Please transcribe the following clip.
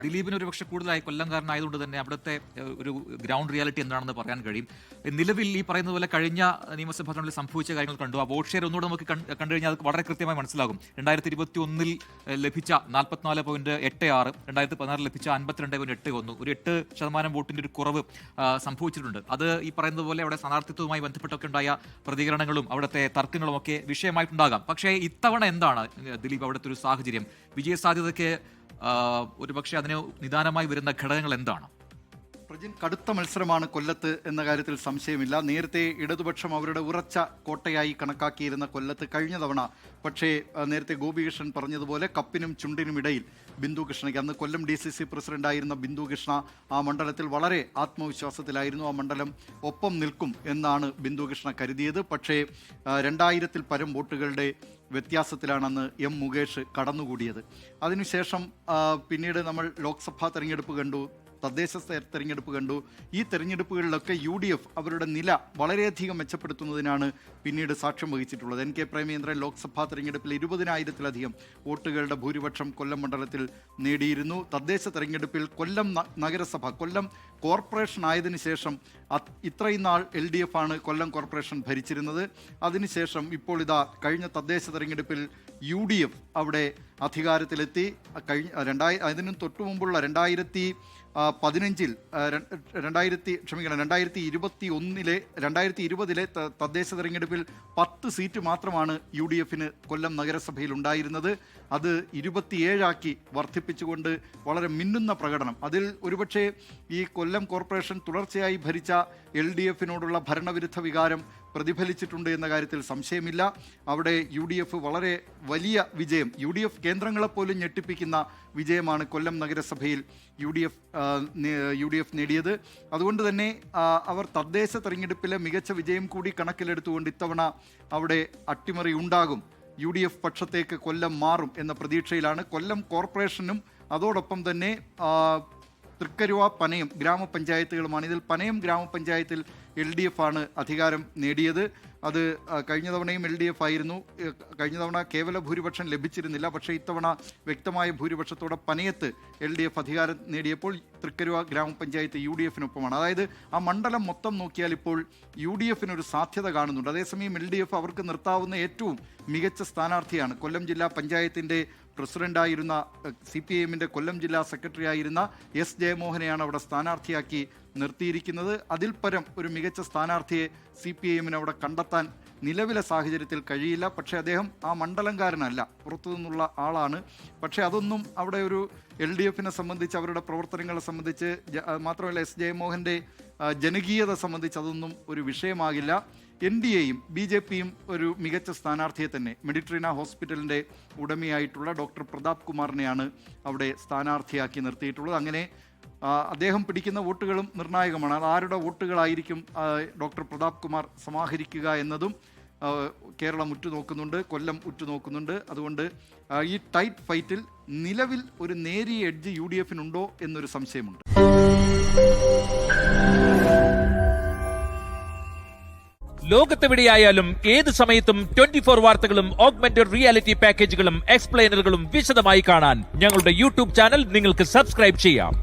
ദിലീപിന് ഒരു പക്ഷേ കൂടുതലായി കൊല്ലംകാരനായതുകൊണ്ട് തന്നെ അവിടുത്തെ ഒരു ഗ്രൗണ്ട് റിയാലിറ്റി എന്താണെന്ന് പറയാൻ കഴിയും. നിലവിൽ ഈ പറയുന്ന പോലെ കഴിഞ്ഞ നിയമസഭാ തെരഞ്ഞെടുപ്പിൽ സംഭവിച്ച കാര്യങ്ങൾ കണ്ടു. ആ വോട്ട് ഷെയർ ഒന്നുകൂടെ നമുക്ക് കണ്ടു കഴിഞ്ഞാൽ അത് വളരെ കൃത്യമായി മനസ്സിലാകും. 2021 ലഭിച്ച 44.86, 2016 ലഭിച്ച 52.81, ഒരു 8% വോട്ടിന്റെ ഒരു കുറവ് സംഭവിച്ചിട്ടുണ്ട്. അത് ഈ പറയുന്നത് പോലെ അവിടെ സ്ഥാനാർത്ഥിത്വവുമായി ബന്ധപ്പെട്ടൊക്കെ ഉണ്ടായ പ്രതികരണങ്ങളും അവിടുത്തെ തർക്കങ്ങളും ഒക്കെ വിഷയമായിട്ടുണ്ടാകാം. പക്ഷേ ഇത്തവണ എന്താണ് ദിലീപ് അവിടുത്തെ ഒരു സാഹചര്യം? വിജയസാധ്യതയ്ക്ക് ഒരുപക്ഷെ അതിന് നിദാനമായി വരുന്ന ഘടകങ്ങൾ എന്താണ്? കടുത്ത മത്സരമാണ് കൊല്ലത്ത് എന്ന കാര്യത്തിൽ സംശയമില്ല. നേരത്തെ ഇടതുപക്ഷം അവരുടെ ഉറച്ച കോട്ടയായി കണക്കാക്കിയിരുന്ന കൊല്ലത്ത് കഴിഞ്ഞ തവണ പക്ഷേ നേരത്തെ ഗോപികൃഷ്ണൻ പറഞ്ഞതുപോലെ കപ്പിനും ചുണ്ടിനും ഇടയിൽ ബിന്ദു കൃഷ്ണയ്ക്ക്, അന്ന് കൊല്ലം DCC പ്രസിഡന്റായിരുന്ന ബിന്ദു കൃഷ്ണ ആ മണ്ഡലത്തിൽ വളരെ ആത്മവിശ്വാസത്തിലായിരുന്നു. ആ മണ്ഡലം ഒപ്പം നിൽക്കും എന്നാണ് ബിന്ദു കൃഷ്ണ കരുതിയത്. പക്ഷേ 2000-ൽ പരം വോട്ടുകളുടെ വ്യത്യാസത്തിലാണ് അന്ന് M. മുകേഷ് കടന്നുകൂടിയത്. അതിനുശേഷം പിന്നീട് നമ്മൾ ലോക്സഭാ തെരഞ്ഞെടുപ്പ് കണ്ടു, തദ്ദേശ തെരഞ്ഞെടുപ്പ് കണ്ടു. ഈ തെരഞ്ഞെടുപ്പുകളിലൊക്കെ UDF അവരുടെ നില വളരെയധികം മെച്ചപ്പെടുത്തുന്നതിനാണ് പിന്നീട് സാക്ഷ്യം വഹിച്ചിട്ടുള്ളത്. NK പ്രേമചന്ദ്രൻ ലോക്സഭാ തെരഞ്ഞെടുപ്പിൽ 20,000-ലധികം വോട്ടുകളുടെ ഭൂരിപക്ഷം കൊല്ലം മണ്ഡലത്തിൽ നേടിയിരുന്നു. തദ്ദേശ തെരഞ്ഞെടുപ്പിൽ കൊല്ലം നഗരസഭ, കൊല്ലം കോർപ്പറേഷൻ ആയതിനു ശേഷം ഇത്രയും നാൾ LDF ആണ് കൊല്ലം കോർപ്പറേഷൻ ഭരിച്ചിരുന്നത്. അതിനുശേഷം ഇപ്പോൾ ഇതാ കഴിഞ്ഞ തദ്ദേശ തെരഞ്ഞെടുപ്പിൽ UDF അവിടെ അധികാരത്തിലെത്തി. അതിനും തൊട്ടു മുമ്പുള്ള 2020-ലെ തദ്ദേശ തെരഞ്ഞെടുപ്പിൽ 10 സീറ്റ് മാത്രമാണ് UDFന് കൊല്ലം നഗരസഭയിൽ ഉണ്ടായിരുന്നത്. അത് 27 വർദ്ധിപ്പിച്ചുകൊണ്ട് വളരെ മിന്നുന്ന പ്രകടനം. അതിൽ ഒരുപക്ഷെ ഈ കൊല്ലം കോർപ്പറേഷൻ തുടർച്ചയായി ഭരിച്ച LDFനോടുള്ള ഭരണവിരുദ്ധ വികാരം പ്രതിഫലിച്ചിട്ടുണ്ട് എന്ന കാര്യത്തിൽ സംശയമില്ല. അവിടെ UDF വളരെ വലിയ വിജയം, UDF കേന്ദ്രങ്ങളെപ്പോലും ഞെട്ടിപ്പിക്കുന്ന വിജയമാണ് കൊല്ലം നഗരസഭയിൽ UDF നേടിയത്. അതുകൊണ്ട് തന്നെ അവർ തദ്ദേശ തെരഞ്ഞെടുപ്പിലെ മികച്ച വിജയം കൂടി കണക്കിലെടുത്തുകൊണ്ട് ഇത്തവണ അവിടെ അട്ടിമറി ഉണ്ടാകും, UDF പക്ഷത്തേക്ക് കൊല്ലം മാറും എന്ന പ്രതീക്ഷയിലാണ്. കൊല്ലം കോർപ്പറേഷനും അതോടൊപ്പം തന്നെ തൃക്കരുവ, പനയം ഗ്രാമപഞ്ചായത്തുകളുമാണ്. ഇതിൽ പനയം ഗ്രാമപഞ്ചായത്തിൽ LDF ആണ് അധികാരം നേടിയത്. അത് കഴിഞ്ഞ തവണയും LDF ആയിരുന്നു. കഴിഞ്ഞ തവണ കേവല ഭൂരിപക്ഷം ലഭിച്ചിരുന്നില്ല. പക്ഷേ ഇത്തവണ വ്യക്തമായ ഭൂരിപക്ഷത്തോടെ പനയത്ത് LDF അധികാരം നേടിയപ്പോൾ തൃക്കരുവ ഗ്രാമപഞ്ചായത്ത് UDFനൊപ്പമാണ്. അതായത് ആ മണ്ഡലം മൊത്തം നോക്കിയാൽ ഇപ്പോൾ UDFനൊരു സാധ്യത കാണുന്നുണ്ട്. അതേസമയം LDF അവർക്ക് നിർത്താവുന്ന ഏറ്റവും മികച്ച സ്ഥാനാർത്ഥിയാണ്. കൊല്ലം ജില്ലാ പഞ്ചായത്തിൻ്റെ പ്രസിഡന്റായിരുന്ന CPIMൻ്റെ കൊല്ലം ജില്ലാ സെക്രട്ടറി ആയിരുന്ന S. ജയമോഹനെയാണ് അവിടെ സ്ഥാനാർത്ഥിയാക്കി നിർത്തിയിരിക്കുന്നത്. അതിൽ പരം ഒരു മികച്ച സ്ഥാനാർത്ഥിയെ CPIMന് അവിടെ കണ്ടെത്താൻ നിലവിലെ സാഹചര്യത്തിൽ കഴിയില്ല. പക്ഷേ അദ്ദേഹം ആ മണ്ഡലംകാരനല്ല, പുറത്തു നിന്നുള്ള ആളാണ്. പക്ഷേ അതൊന്നും അവിടെ ഒരു LDFനെ സംബന്ധിച്ച്, അവരുടെ പ്രവർത്തനങ്ങളെ സംബന്ധിച്ച്, മാത്രമല്ല S. ജയമോഹൻ്റെ ജനകീയത സംബന്ധിച്ച് അതൊന്നും ഒരു വിഷയമാകില്ല. NDAയും BJPയും ഒരു മികച്ച സ്ഥാനാർത്ഥിയെ തന്നെ, മെഡിട്രീന ഹോസ്പിറ്റലിൻ്റെ ഉടമയായിട്ടുള്ള ഡോക്ടർ പ്രതാപ് കുമാറിനെയാണ് അവിടെ സ്ഥാനാർത്ഥിയാക്കി നിർത്തിയിട്ടുള്ളത്. അങ്ങനെ അദ്ദേഹം പിടിക്കുന്ന വോട്ടുകളും നിർണായകമാണ്. അത് ആരുടെ വോട്ടുകളായിരിക്കും ഡോക്ടർ പ്രതാപ് കുമാർ സമാഹരിക്കുക എന്നതും കേരളം ഉറ്റുനോക്കുന്നുണ്ട്, കൊല്ലം ഉറ്റുനോക്കുന്നുണ്ട്. അതുകൊണ്ട് ഈ ടൈറ്റ് ഫൈറ്റിൽ നിലവിൽ ഒരു നേരിയ എഡ്ജ് UDFനുണ്ടോ എന്നൊരു സംശയമുണ്ട്. ലോകത്തെവിടെയായാലും ഏത് സമയത്തും 24 വാർത്തകളും ഓഗ്മെന്റഡ് റിയാലിറ്റി പാക്കേജുകളും എക്സ്പ്ലെയിനറുകളും വിശദമായി കാണാൻ ഞങ്ങളുടെ YouTube ചാനൽ നിങ്ങൾക്ക് സബ്സ്ക്രൈബ് ചെയ്യാം.